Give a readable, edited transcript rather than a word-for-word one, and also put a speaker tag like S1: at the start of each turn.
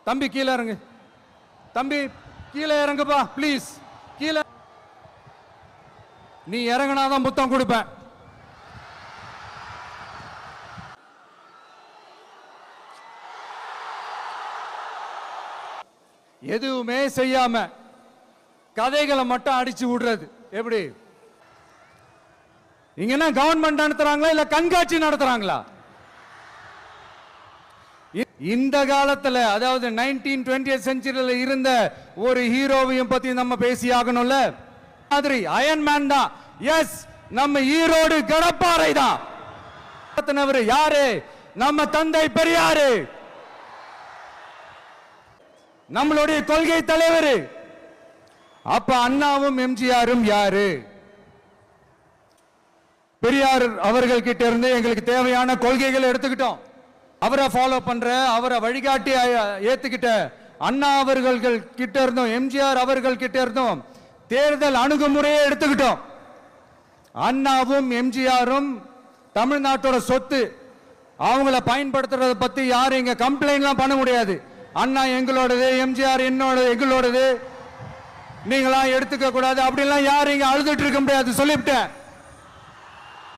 S1: தம்பி கீழே இறங்கு, தம்பி கீழே இறங்குப்பா ப்ளீஸ். கீழே நீ இறங்கினாதான் புத்தம் கொடுப்பேன். எதுவுமே செய்யாம கதைகளை மட்டும் அடிச்சு விடுறது எப்படி? இங்க என்ன கவர்மெண்ட் நடத்துறாங்களா இல்ல கண்காட்சி நடத்துறாங்களா? இந்த காலத்துல அதாவது 1920th செஞ்சுரியில இருந்த ஒரு ஹீரோவையும் பத்தி நம்ம பேசி ஆகணும்ல. மாதிரி அயன்மேன் தான். எஸ், நம்ம ஈரோடு கடப்பாறை தான். யாரு? நம்ம தந்தை பெரியாரு, நம்மளுடைய கொள்கை தலைவர். அப்ப அண்ணாவும் எம்ஜிஆரும் யாரு? பெரியார் அவர்கள் கிட்ட இருந்து எங்களுக்கு தேவையான கொள்கைகளை எடுத்துக்கிட்டோம். அவரை ஃபாலோ பண்ற, அவரை வழிகாட்டி ஏத்துக்கிட்ட அண்ணா அவர்கள் கிட்ட இருந்தோம், எம்ஜிஆர் அவர்கள் கிட்ட இருந்தோம் தேர்தல் அணுகுமுறையை எடுத்துக்கிட்டோம். அண்ணாவும் எம்ஜிஆரும் தமிழ்நாட்டோட சொத்து. அவங்கள பயன்படுத்துறத பத்தி யாரும் இங்க கம்ப்ளைண்ட்லாம் பண்ண முடியாது. அண்ணா எங்களோடது, எம்ஜிஆர் என்னோடது, எங்களோடது, நீங்களா எடுத்துக்க கூடாது அப்படிலாம் யாரும் இங்க அழுதுட்டு இருக்க முடியாது. சொல்லிவிட்டேன்.